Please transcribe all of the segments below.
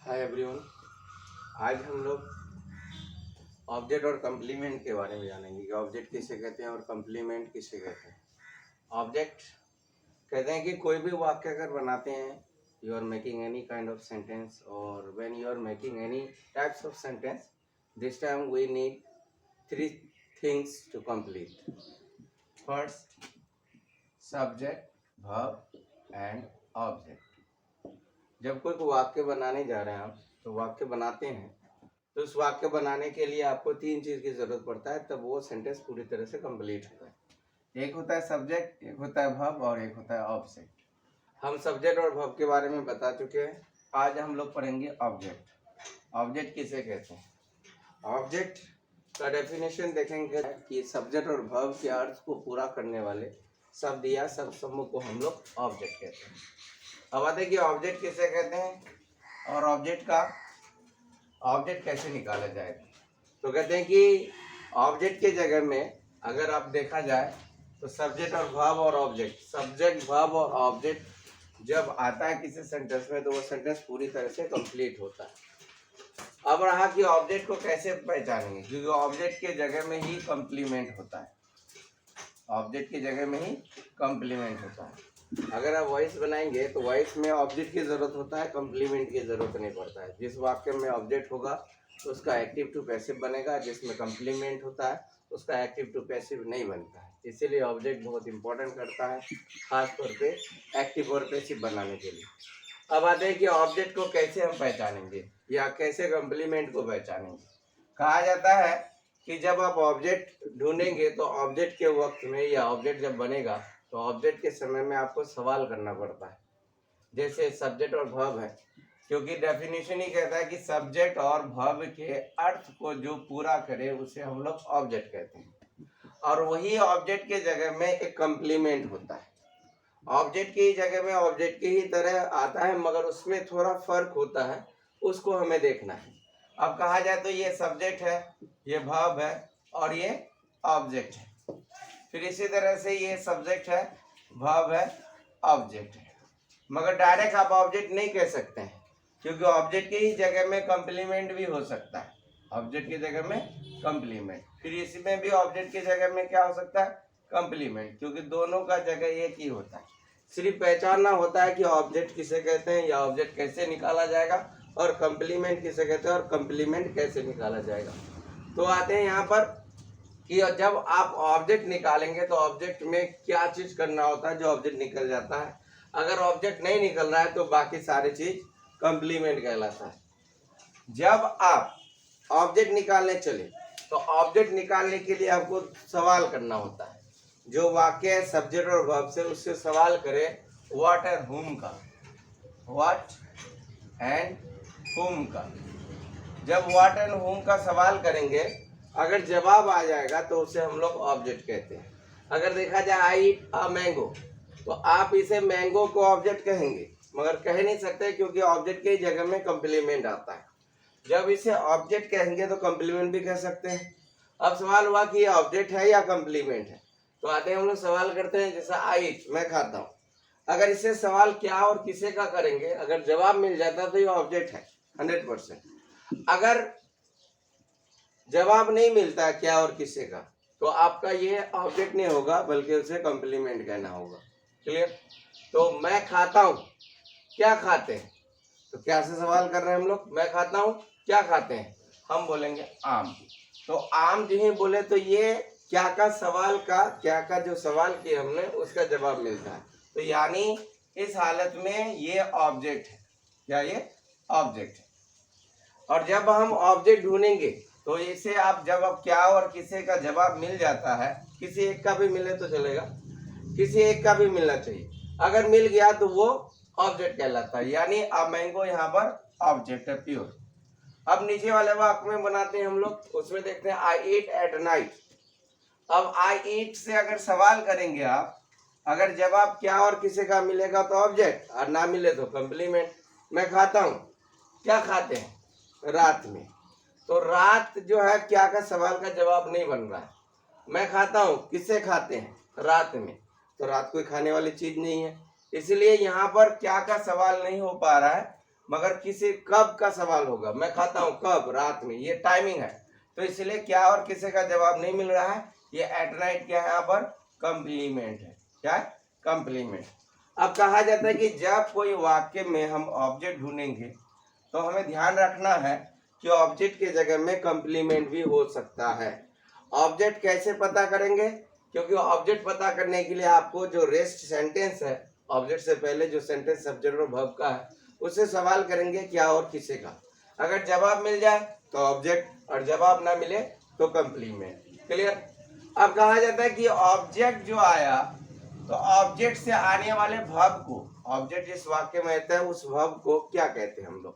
Hi everyone. आज हम लोग ऑब्जेक्ट और कम्प्लीमेंट के बारे में जानेंगे कि ऑब्जेक्ट किसे कहते हैं और कम्प्लीमेंट किसे कहते हैं। ऑब्जेक्ट कहते हैं कि कोई भी वाक्य अगर बनाते हैं, you are making any kind of sentence और when you are making any types of sentence, this time we need three things to complete. First, subject, verb and object. जब कोई वाक्य बनाने जा रहे हैं आप, तो वाक्य बनाते हैं तो उस वाक्य बनाने के लिए आपको तीन चीज़ की ज़रूरत पड़ता है, तब वो सेंटेंस पूरी तरह से कंप्लीट होता है। एक होता है सब्जेक्ट, एक होता है वर्ब और एक होता है ऑब्जेक्ट। हम सब्जेक्ट और वर्ब के बारे में बता चुके हैं। आज हम लोग पढ़ेंगे ऑब्जेक्ट। ऑब्जेक्ट किसे कहते हैं? ऑब्जेक्ट का डेफिनेशन देखेंगे कि सब्जेक्ट और वर्ब के अर्थ को पूरा करने वाले शब्द या सब समूह को हम लोग ऑब्जेक्ट कहते हैं। अब आते हैं कि ऑब्जेक्ट किसे कहते हैं और ऑब्जेक्ट कैसे निकाला जाएगा। तो कहते हैं कि ऑब्जेक्ट के जगह में अगर आप देखा जाए तो सब्जेक्ट और वर्ब और ऑब्जेक्ट, सब्जेक्ट वर्ब और ऑब्जेक्ट जब आता है किसी सेंटेंस में तो वो सेंटेंस पूरी तरह से कंप्लीट होता है। अब रहा कि ऑब्जेक्ट को कैसे पहचानेंगे, क्योंकि ऑब्जेक्ट के जगह में ही कंप्लीमेंट होता है। ऑब्जेक्ट की जगह में ही कंप्लीमेंट होता है। अगर आप वॉइस बनाएंगे तो वॉइस में ऑब्जेक्ट की ज़रूरत होता है, कंप्लीमेंट की ज़रूरत नहीं पड़ता है। जिस वाक्य में ऑब्जेक्ट होगा तो उसका एक्टिव टू पैसिव बनेगा, जिसमें कंप्लीमेंट होता है उसका एक्टिव टू पैसिव नहीं बनता है। इसीलिए ऑब्जेक्ट बहुत इंपॉर्टेंट करता है, खास तौर पे एक्टिव और पैसिव बनाने के लिए। अब आते हैं कि ऑब्जेक्ट को कैसे हम पहचानेंगे या कैसे कंप्लीमेंट को पहचानेंगे। कहा जाता है कि जब आप ऑब्जेक्ट ढूंढेंगे तो ऑब्जेक्ट के वक्त में या ऑब्जेक्ट जब बनेगा तो ऑब्जेक्ट के समय में आपको सवाल करना पड़ता है, जैसे सब्जेक्ट और वर्ब है, क्योंकि डेफिनेशन ही कहता है कि सब्जेक्ट और वर्ब के अर्थ को जो पूरा करे उसे हम लोग ऑब्जेक्ट कहते हैं। और वही ऑब्जेक्ट के जगह में एक कंप्लीमेंट होता है। ऑब्जेक्ट की जगह में ऑब्जेक्ट की ही तरह आता है, मगर उसमें थोड़ा फर्क होता है, उसको हमें देखना है। अब कहा जाए तो ये सब्जेक्ट है, ये वर्ब है और ये ऑब्जेक्ट है। फिर इसी तरह से ये सब्जेक्ट है, वर्ब है, ऑब्जेक्ट है। मगर डायरेक्ट आप ऑब्जेक्ट नहीं कह सकते हैं, क्योंकि ऑब्जेक्ट की ही जगह में कंप्लीमेंट भी हो सकता है। ऑब्जेक्ट की जगह में कंप्लीमेंट, फिर इसमें भी ऑब्जेक्ट की जगह में क्या हो सकता है? कंप्लीमेंट, क्योंकि दोनों का जगह एक ही होता है। सिर्फ पहचानना होता है कि ऑब्जेक्ट किसे कहते हैं या ऑब्जेक्ट कैसे निकाला जाएगा और कंप्लीमेंट किसे कहते हैं और कंप्लीमेंट कैसे निकाला जाएगा। तो आते हैं यहाँ पर कि जब आप ऑब्जेक्ट निकालेंगे तो ऑब्जेक्ट में क्या चीज करना होता है जो ऑब्जेक्ट निकल जाता है। अगर ऑब्जेक्ट नहीं निकल रहा है तो बाकी सारी चीज कंप्लीमेंट कहलाता है। जब आप ऑब्जेक्ट निकालने चले तो ऑब्जेक्ट निकालने के लिए आपको सवाल करना होता है। जो वाक्य है सब्जेक्ट और वर्ब से, उससे सवाल करें व्हाट एंड हुम का, व्हाट एंड हुम का। जब व्हाट एंड हुम का सवाल करेंगे, अगर जवाब आ जाएगा तो उसे हम लोग ऑब्जेक्ट कहते हैं। अगर देखा जाए आई ईट अ मैंगो, तो आप इसे मैंगो को ऑब्जेक्ट कहेंगे, मगर कह नहीं सकते क्योंकि ऑब्जेक्ट की जगह में कंप्लीमेंट आता है। जब इसे ऑब्जेक्ट कहेंगे तो कंप्लीमेंट भी कह सकते हैं। अब सवाल हुआ कि ये ऑब्जेक्ट है या कंप्लीमेंट है, तो आते हैं हम लोग सवाल करते हैं, जैसा आई ईट, मैं खाता हूँ। अगर इसे सवाल क्या और किसे का करेंगे, अगर जवाब मिल जाता तो ये ऑब्जेक्ट है 100%। अगर जवाब नहीं मिलता क्या और किसे का, तो आपका ये ऑब्जेक्ट नहीं होगा बल्कि उसे कंप्लीमेंट कहना होगा। क्लियर? तो मैं खाता हूँ, क्या खाते हैं, तो क्या से सवाल कर रहे हैं हम लोग? मैं खाता हूँ, क्या खाते हैं? हम बोलेंगे आम। तो आम जो ही बोले तो ये क्या का सवाल का, क्या का जो सवाल किया हमने उसका जवाब मिलता है। तो यानी इस हालत में ये ऑब्जेक्ट है, क्या ये ऑब्जेक्ट है। और जब हम ऑब्जेक्ट ढूंढेंगे तो इसे आप जब अब क्या और किसे का जवाब मिल जाता है, किसी एक का भी मिले तो चलेगा, किसी एक का भी मिलना चाहिए। अगर मिल गया तो वो ऑब्जेक्ट कहलाता है, यानी अब मैंगो यहाँ पर ऑब्जेक्ट है, प्योर। अब नीचे वाले वाक्य में बनाते हैं हम लोग, उसमें देखते हैं आई ईट एट नाइट। अब आई ईट से अगर सवाल करेंगे आप, अगर जवाब क्या और किसे का मिलेगा तो ऑब्जेक्ट, और ना मिले तो कंप्लीमेंट। मैं खाता हूँ, क्या खाते हैं? रात में। तो रात जो है क्या का सवाल का जवाब नहीं बन रहा है। मैं खाता हूँ, किससे खाते हैं? रात में। तो रात कोई खाने वाली चीज नहीं है, इसलिए यहाँ पर क्या का सवाल नहीं हो पा रहा है, मगर किसी कब का सवाल होगा, मैं खाता हूँ कब, रात में, ये टाइमिंग है। तो इसलिए क्या और किसी का जवाब नहीं मिल रहा है, ये एट नाइट क्या है यहाँ पर, कंप्लीमेंट है। क्या है, कंप्लीमेंट। अब कहा जाता है कि जब कोई वाक्य में हम ऑब्जेक्ट ढूंढेंगे तो हमें ध्यान रखना है कि ऑब्जेक्ट की जगह में कंप्लीमेंट भी हो सकता है। ऑब्जेक्ट कैसे पता करेंगे, क्योंकि ऑब्जेक्ट पता करने के लिए आपको जो रेस्ट सेंटेंस है, ऑब्जेक्ट से पहले जो सेंटेंस सब्जेक्ट और वर्ब का है, उससे सवाल करेंगे क्या और किसे का। अगर जवाब मिल जाए तो ऑब्जेक्ट, और जवाब ना मिले तो कंप्लीमेंट। क्लियर। अब कहा जाता है कि ऑब्जेक्ट जो आया, तो ऑब्जेक्ट से आने वाले वर्ब को, ऑब्जेक्ट जिस वाक्य में आता है उस वर्ब को क्या कहते हैं हम लोग,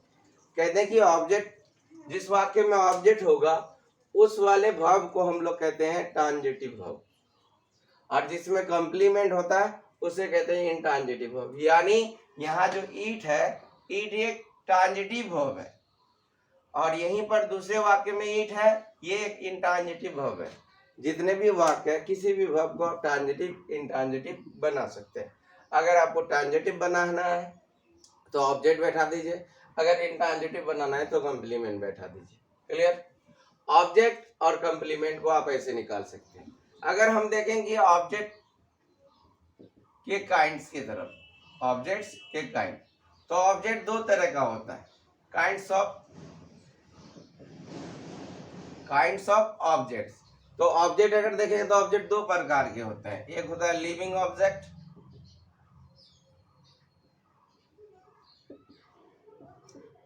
कहते हैं कि ऑब्जेक्ट, जिस वाक्य में ऑब्जेक्ट होगा उस वाले वर्ब को हम लोग कहते हैं ट्रांजिटिव वर्ब, और जिसमें कंप्लीमेंट होता है उसे कहते हैं इंट्रांजिटिव वर्ब। यानी यहाँ जो ईट है, ईट एक ट्रांजिटिव वर्ब है, और यहीं पर दूसरे वाक्य में ईट है, ये एक इंट्रांजिटिव वर्ब है। जितने भी वाक्य है, किसी भी वर्ब को आप ट्रांजिटिव, इंट्रांजिटिव बना सकते हैं। अगर आपको ट्रांजिटिव बनाना है तो ऑब्जेक्ट बैठा दीजिए, अगर इंट्रांजिटिव बनाना है तो कंप्लीमेंट बैठा दीजिए। क्लियर। ऑब्जेक्ट और कंप्लीमेंट को आप ऐसे निकाल सकते हैं। अगर हम देखेंगे ऑब्जेक्ट के काइंड्स की तरफ, ऑब्जेक्ट्स के काइंड, तो ऑब्जेक्ट दो तरह का होता है, काइंड्स ऑफ ऑब्जेक्ट्स। तो ऑब्जेक्ट अगर देखें तो ऑब्जेक्ट दो प्रकार के होते हैं, एक होता है लिविंग ऑब्जेक्ट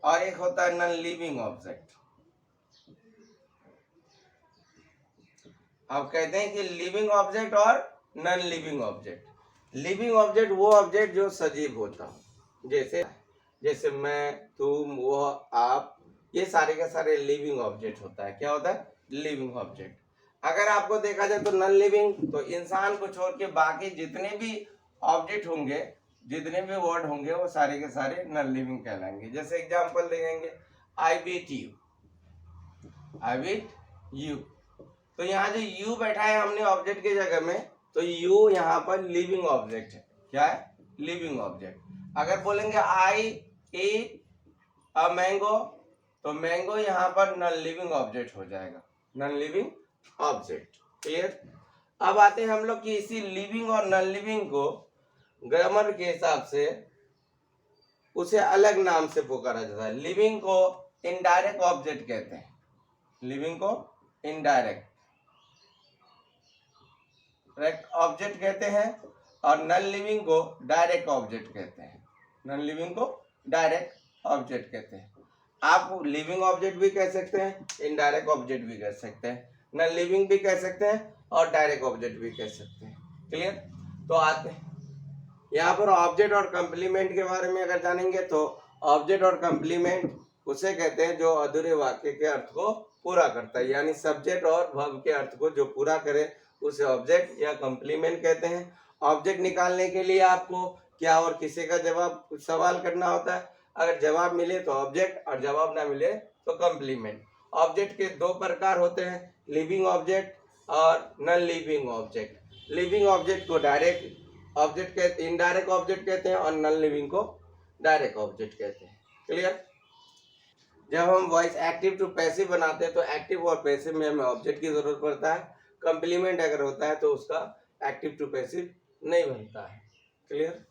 और एक होता है नॉन लिविंग ऑब्जेक्ट। अब कहते हैं कि लिविंग ऑब्जेक्ट और non living object. Living object वो ऑब्जेक्ट जो सजीव होता हो, जैसे मैं, तुम, वह, आप, ये सारे के सारे लिविंग ऑब्जेक्ट होता है। क्या होता है, लिविंग ऑब्जेक्ट। अगर आपको देखा जाए तो नॉन लिविंग, तो इंसान को छोड़ के बाकी जितने भी ऑब्जेक्ट होंगे, जितने भी वर्ड होंगे, वो सारे के सारे नॉन लिविंग कहलाएंगे। जैसे एग्जांपल देंगे, I beat you, I beat you. तो यहाँ जो यू बैठा है हमने ऑब्जेक्ट की जगह में, तो यू यहाँ पर लिविंग ऑब्जेक्ट है। क्या है, लिविंग ऑब्जेक्ट। अगर बोलेंगे आई ईट अ मैंगो, तो मैंगो यहाँ पर नॉन लिविंग ऑब्जेक्ट हो जाएगा, नॉन लिविंग ऑब्जेक्ट। क्लियर। अब आते हैं हम लोग कि इसी लिविंग और नॉन लिविंग को ग्रामर के हिसाब से उसे अलग नाम से पुकारा जाता है। लिविंग को इनडायरेक्ट ऑब्जेक्ट कहते हैं, लिविंग को इनडायरेक्ट ऑब्जेक्ट कहते हैं, और नॉन लिविंग को डायरेक्ट ऑब्जेक्ट कहते हैं, नॉन लिविंग को डायरेक्ट ऑब्जेक्ट कहते हैं। आप लिविंग ऑब्जेक्ट भी कह सकते हैं, इनडायरेक्ट ऑब्जेक्ट भी कह सकते हैं, नॉन लिविंग भी कह सकते हैं और डायरेक्ट ऑब्जेक्ट भी कह सकते हैं। क्लियर। तो आते हैं यहाँ पर ऑब्जेक्ट और कंप्लीमेंट के बारे में अगर जानेंगे, तो ऑब्जेक्ट और कंप्लीमेंट उसे कहते हैं जो अधूरे वाक्य के अर्थ को पूरा करता है, यानी सब्जेक्ट और वर्ब के अर्थ को जो पूरा करे उसे ऑब्जेक्ट या कंप्लीमेंट कहते हैं। ऑब्जेक्ट निकालने के लिए आपको क्या और किसी का जवाब सवाल करना होता है। अगर जवाब मिले तो ऑब्जेक्ट और जवाब ना मिले तो कंप्लीमेंट। ऑब्जेक्ट के दो प्रकार होते हैं, लिविंग ऑब्जेक्ट और non living object. Living object को डायरेक्ट ऑब्जेक्ट कहते, इनडायरेक्ट ऑब्जेक्ट कहते हैं, और नॉन लिविंग को डायरेक्ट ऑब्जेक्ट कहते हैं। क्लियर। जब हम वॉइस एक्टिव टू पैसिव बनाते हैं तो एक्टिव और पैसिव में हमें ऑब्जेक्ट की जरूरत पड़ता है। कंप्लीमेंट अगर होता है तो उसका एक्टिव टू पैसिव नहीं बनता है। क्लियर।